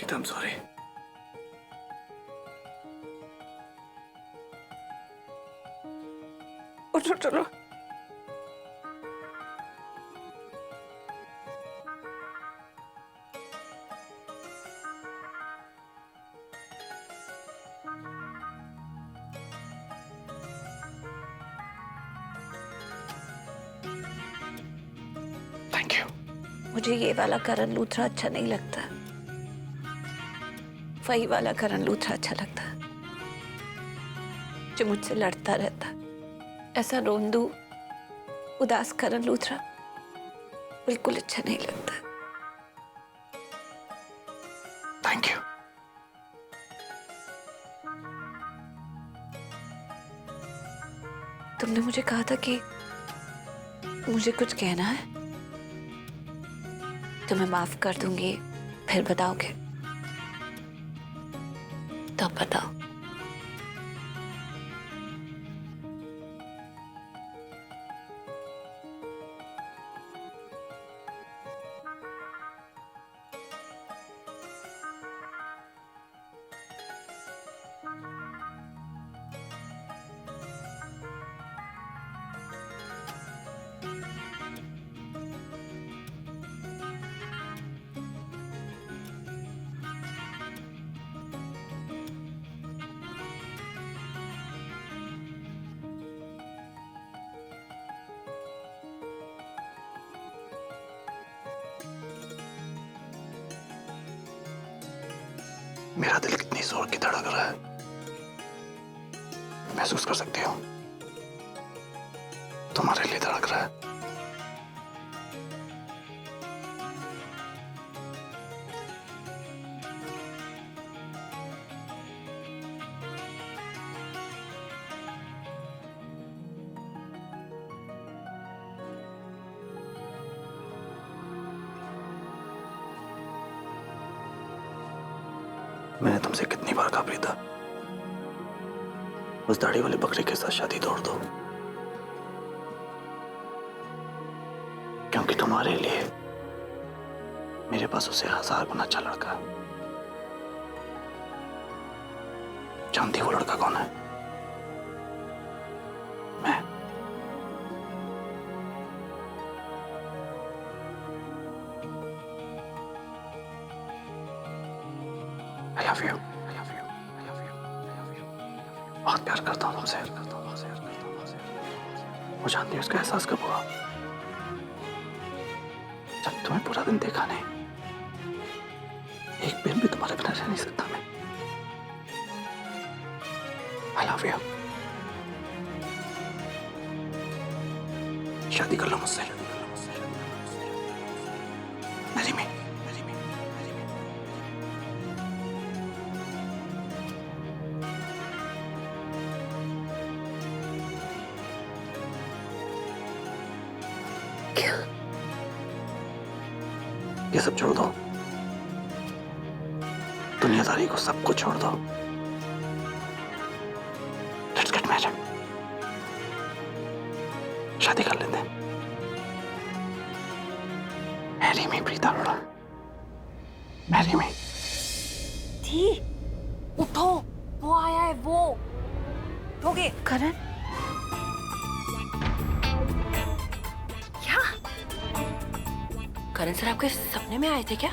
प्रीतम sorry. उठो चलो। Thank you. मुझे ये वाला करण लूथरा अच्छा नहीं लगता, वही वाला करण लूथरा अच्छा लगता है जो मुझसे लड़ता रहता। ऐसा रोंदू उदास करण लूथरा बिल्कुल अच्छा नहीं लगता। Thank you. तुमने मुझे कहा था कि मुझे कुछ कहना है तो मैं माफ कर दूंगी, फिर बताओगे तो बताओ। मेरा दिल कितनी जोर की धड़क रहा है महसूस कर सकती हो। तुम्हारे लिए धड़क रहा है। मैंने तुमसे कितनी बार कहा प्रीता, उस दाढ़ी वाले बकरे के साथ शादी तोड़ दो, क्योंकि तुम्हारे लिए मेरे पास उसे 1000 गुना अच्छा लड़का है। जानती वो लड़का कौन है? मैं। I love you. I love you. I love you. I love you. बहुत प्यार करता हूँ तुमसे। वो जानती है उसका एहसास कब हुआ? जब तुम्हें पूरा दिन देखा नहीं। एक दिन भी तुम्हारे बिना रह नहीं सकता मैं। I love you. शादी कर लो मुझसे। Marry me. क्या? ये सब छोड़ दो, दुनियादारी को सबको छोड़ दो। Let's get married. शादी कर लेते हैं। Marry me Preeta Arora, marry me. थी उठो, वो आया है वो। उठोगे? करण क्या? करण सर आपके सपने में आए थे क्या?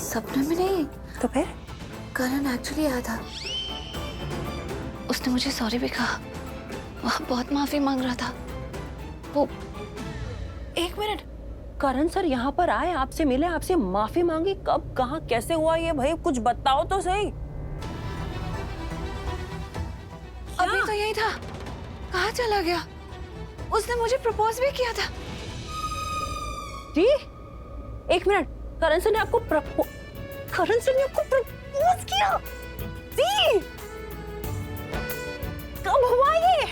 सपने में नहीं, तो फिर? करण एक्चुअली आया था। उसने मुझे सॉरी भी कहा, वह बहुत माफी मांग रहा था। वो एक मिनट, करण सर यहाँ पर आए, आपसे मिले, आपसे माफी मांगी? कब, कहाँ, कैसे हुआ ये? भाई कुछ बताओ तो सही। अभी तो यही था, कहाँ चला गया? उसने मुझे प्रपोज भी किया था। जी, एक मिनट, करण सर ने आपको करण सर ने आपको प्रपोज किया? जी, कब हुआ ये?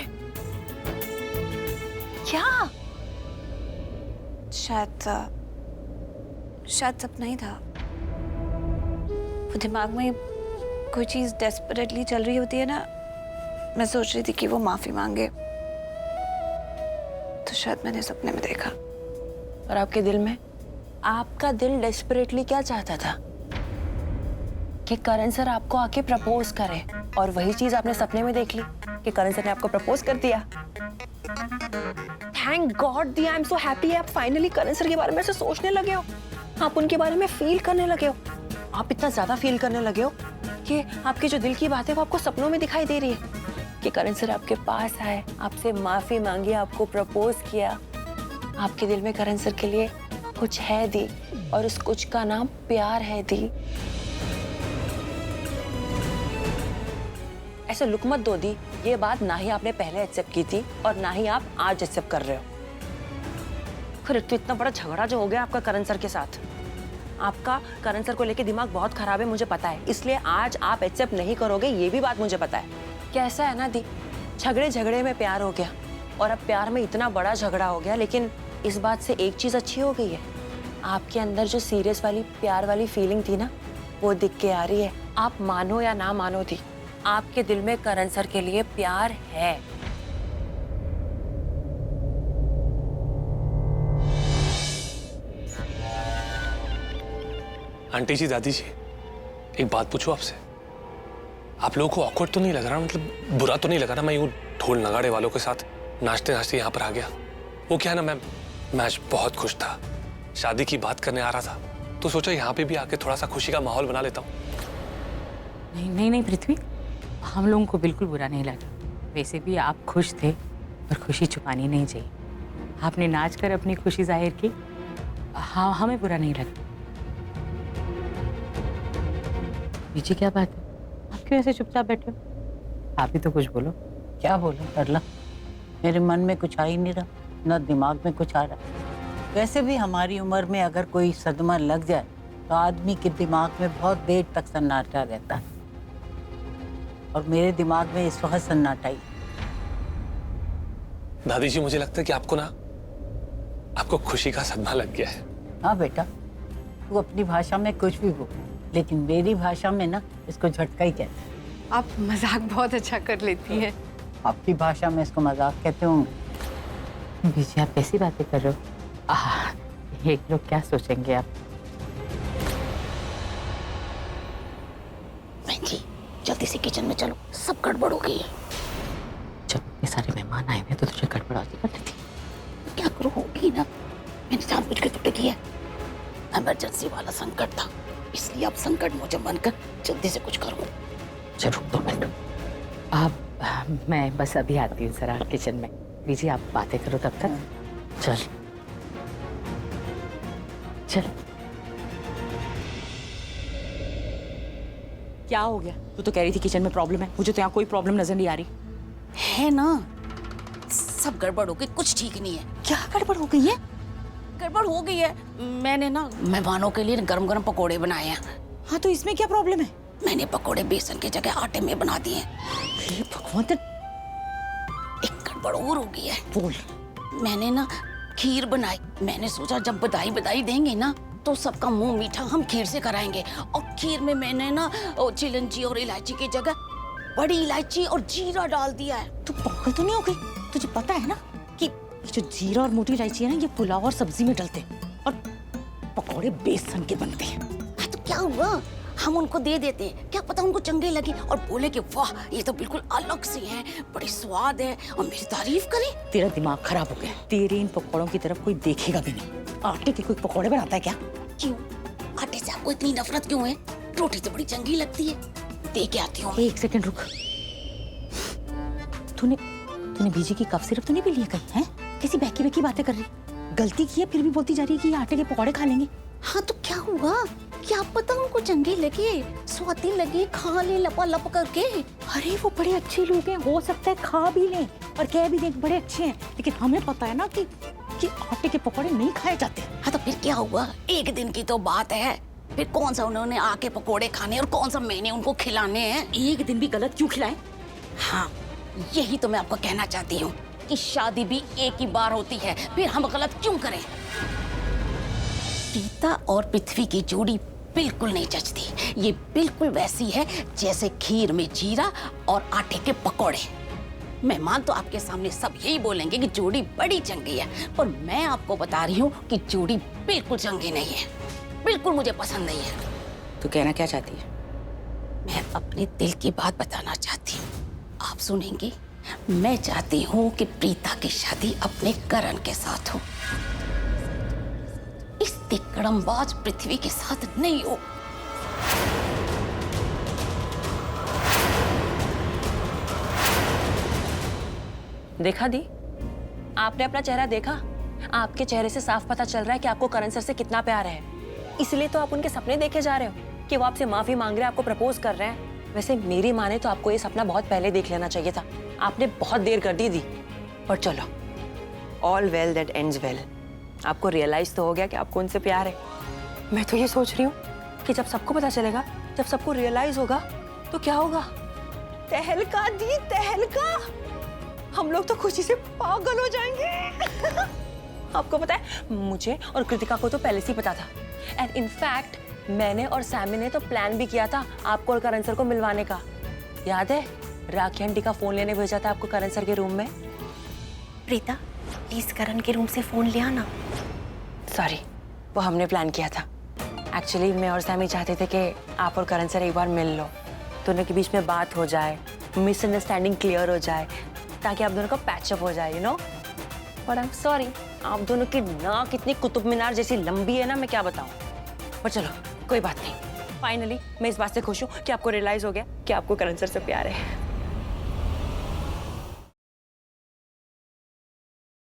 क्या? शायद सपना ही था। वो दिमाग में कोई चीज डेस्परेटली चल रही होती है ना, मैं सोच रही थी कि वो माफी मांगे, तो शायद मैंने सपने में देखा। और आपके दिल में आपका दिल डेस्परेटली क्या चाहता था? कि करण सर आपको आके प्रपोज करे, और वही चीज आपने सपने में देख ली कि करण सर ने आपको प्रपोज कर दिया। Thank God the, I am so happy आप फाइनली करण सर के बारे में से सोचने लगे हो, आप उनके बारे में फील करने लगे हो। आप इतना ज्यादा फील करने लगे हो कि आपकी जो दिल की बात है वो आपको सपनों में दिखाई दे रही है कि करण सर आपके पास आए, आपसे माफी मांगी, आपको प्रपोज किया। आपके दिल में करण सर के लिए कुछ है दी, और उस कुछ का नाम प्यार है दी। ऐसे लुक मत दो दी, ये बात ना ही आपने पहले एक्सेप्ट की थी और ना ही आप आज एक्सेप्ट कर रहे हो। फिर तो इतना बड़ा झगड़ा जो हो गया आपका करण सर के साथ, आपका करण सर को लेके दिमाग बहुत खराब है, मुझे पता है, इसलिए आज आप एक्सेप्ट नहीं करोगे, ये भी बात मुझे पता है। कैसा है ना दी, झगड़े झगड़े में प्यार हो गया, और अब प्यार में इतना बड़ा झगड़ा हो गया, लेकिन इस बात से एक चीज अच्छी हो गई है, आपके अंदर जो सीरियस वाली प्यार वाली फीलिंग थी ना, वो दिख के आ रही है। आप मानो या ना मानो दी, आपके दिल में करण सर के लिए प्यार है। आंटी जी, दादी जी, एक बात पूछूं आपसे? आप लोगों को ऑकवर्ड तो नहीं लग रहा, मतलब बुरा तो नहीं लगा ना मैं यूं ढोल नगाड़े वालों के साथ नाचते नाचते यहाँ पर आ गया? वो क्या है ना, मैं आज बहुत खुश था, शादी की बात करने आ रहा था, तो सोचा यहाँ पे भी आके थोड़ा सा खुशी का माहौल बना लेता हूँ। नहीं नहीं नहीं पृथ्वी, हम लोगों को बिल्कुल बुरा नहीं लगा। वैसे भी आप खुश थे और खुशी छुपानी नहीं चाहिए। आपने नाच कर अपनी खुशी जाहिर की, हाँ हमें बुरा नहीं लगा। बीजी क्या बात है, आप क्यों ऐसे चुपचाप बैठे हो? आप ही तो कुछ बोलो। क्या बोलूं तरला, मेरे मन में कुछ आ ही नहीं रहा, न दिमाग में कुछ आ रहा। वैसे भी हमारी उम्र में अगर कोई सदमा लग जाए तो आदमी के दिमाग में बहुत देर तक सन्नाटा रहता है, और मेरे दिमाग में इस वक्त सन्नाटा ही। दादी जी, मुझे लगता है कि आपको खुशी का सदमा लग गया है। हाँ बेटा, तू अपनी भाषा में कुछ भी बोल, लेकिन मेरी भाषा में ना इसको झटका ही कहते हैं। आप मजाक बहुत अच्छा कर लेती हैं। आपकी भाषा में इसको मजाक कहते होंगे। बीजी आप कैसी बातें कर रहे हो? ये लोग क्या सोचेंगे आप? बहन जी, जल्दी से किचन में चलो, सब गड़बड़ हो गई है। जब इतने सारे मेहमान आए हुए तो तुझे गड़बड़ाती करनी थी। क्या करो, होगी ना, मैंने जानबूझ के तो किया। इमरजेंसी वाला संकट था, इसलिए अब संकट मुझे बनकर जल्दी से कुछ करो। चल रुक 2 मिनट, आप मैं बस अभी आती हूँ जरा किचन में। बीजी आप बातें करो तब तक। चल चल। क्या हो गया? तू तो कह रही थी किचन में प्रॉब्लम है, मुझे तो यहाँ कोई प्रॉब्लम नजर नहीं आ रही है ना, सब गड़बड़ हो गई, कुछ ठीक नहीं है। क्या गड़बड़ हो गई है? गड़बड़ हो गई है, मैंने ना मेहमानों के लिए गरम गरम पकोड़े बनाए हैं। हाँ तो इसमें क्या प्रॉब्लम है? मैंने पकोड़े बेसन की जगह आटे में बना दिए। हे भगवान, एक गड़बड़ और हो गई है। बोल। मैंने ना खीर बनाई, मैंने सोचा जब बधाई देंगे ना तो सबका मुंह मीठा हम खीर से कराएंगे, और खीर में मैंने ना चिलंजी और इलायची की जगह बड़ी इलायची और जीरा डाल दिया है। तू पागल तो नहीं हो गई? तुझे पता है ना कि जो जीरा और मोटी इलायची है ना, ये पुलाव और सब्जी में डलते हैं और पकौड़े बेसन के बनते हैं। तो क्या हुआ, हम उनको दे देते हैं, क्या पता उनको चंगे लगे और बोले कि वाह ये तो बिल्कुल अलग से हैं, बड़ी स्वाद है, और मेरी तारीफ करें। तेरा दिमाग खराब हो गया। तेरे इन पकौड़ों की तरफ कोई देखेगा भी नहीं। आटे के कोई पकौड़े बनाता है क्या? क्यों, आटे से आपको इतनी नफरत क्यों है? रोटी तो बड़ी चंगी लगती है, दे के आती हूँ। 1 सेकंड रुक। तूने बीजी की कफ सिरप तो नहीं पी लिया कहीं? हैं? कैसी बहकी बातें कर रही? गलती की है फिर भी बोलती जा रही है कि ये आटे के पकौड़े खा लेंगे। हाँ तो क्या हुआ, क्या पता उनको चंगे लगे, स्वादी लगे, खा ले लपा लप करके। अरे वो बड़े अच्छे लोग हैं, हो सकता है खा भी लें और कह भी दें बड़े अच्छे हैं, लेकिन हमें पता है ना कि आटे के पकौड़े नहीं खाए जाते। हाँ तो फिर क्या हुआ, एक दिन की तो बात है, फिर कौन सा उन्होंने आके पकोड़े खाने और कौन सा मैंने उनको खिलाने हैं। एक दिन भी गलत क्यों खिलाए? हाँ यही तो मैं आपको कहना चाहती हूँ कि शादी भी एक ही बार होती है, फिर हम गलत क्यों करें। रीता और पृथ्वी की जोड़ी बिल्कुल नहीं जचती, ये बिल्कुल वैसी है जैसे खीर में जीरा और आटे के पकोड़े। मेहमान तो आपके सामने सब यही बोलेंगे कि जोड़ी बड़ी चंगी है, पर मैं आपको बता रही हूँ कि जोड़ी बिल्कुल चंगी नहीं है, बिल्कुल मुझे पसंद नहीं है। तू कहना क्या चाहती है? मैं अपने दिल की बात बताना चाहती हूँ, आप सुनेंगी? मैं चाहती हूँ कि प्रीता की शादी अपने करण के साथ हो, इस तिकड़मबाज पृथ्वी के साथ नहीं हो। देखा दी, आपने अपना चेहरा देखा? आपके चेहरे से साफ पता चल रहा है कि आपको करण सर से कितना प्यार है। इसलिए तो आप उनके सपने देखे जा रहे हो कि वो आपसे माफी मांग रहे हैं, आपको प्रपोज कर रहे हैं। वैसे मेरी माने तो आपको ये सपना बहुत पहले देख लेना चाहिए था, आपने बहुत देर कर दी। पर चलो, all well that ends well. आपको रियलाइज तो हो गया कि आपको उनसे प्यार है। मैं तो ये सोच रही हूँ कि जब सबको पता चलेगा, जब सबको रियलाइज होगा तो क्या होगा? तहलका दी, तहलका। हम लोग तो खुशी से पागल हो जाएंगे। आपको पता है, मुझे और कृतिका को तो पहले से ही पता था। एंड इनफैक्ट मैंने और सैमी ने तो प्लान भी किया था आपको और करण सर को मिलवाने का। याद है, राखी आंटी का फोन लेने भेजा था आपको करण सर के रूम में। प्रीता, प्लीज करण के रूम से फोन ले आना। सॉरी, वो हमने प्लान किया था। एक्चुअली मैं और सैमी चाहते थे कि आप और करण सर एक बार मिल लो, दोनों के बीच में बात हो जाए, मिसअंडरस्टैंडिंग क्लियर हो जाए, ताकि आप दोनों का पैचअप हो जाए, you know. But I am sorry, आप दोनों की नाक इतनी कुतुब मीनार जैसी लंबी है ना, मैं क्या बताऊं। पर चलो, कोई बात नहीं। फाइनली मैं इस बात से खुश हूँ कि आपको रियलाइज हो गया कि आपको करण सर से प्यार है।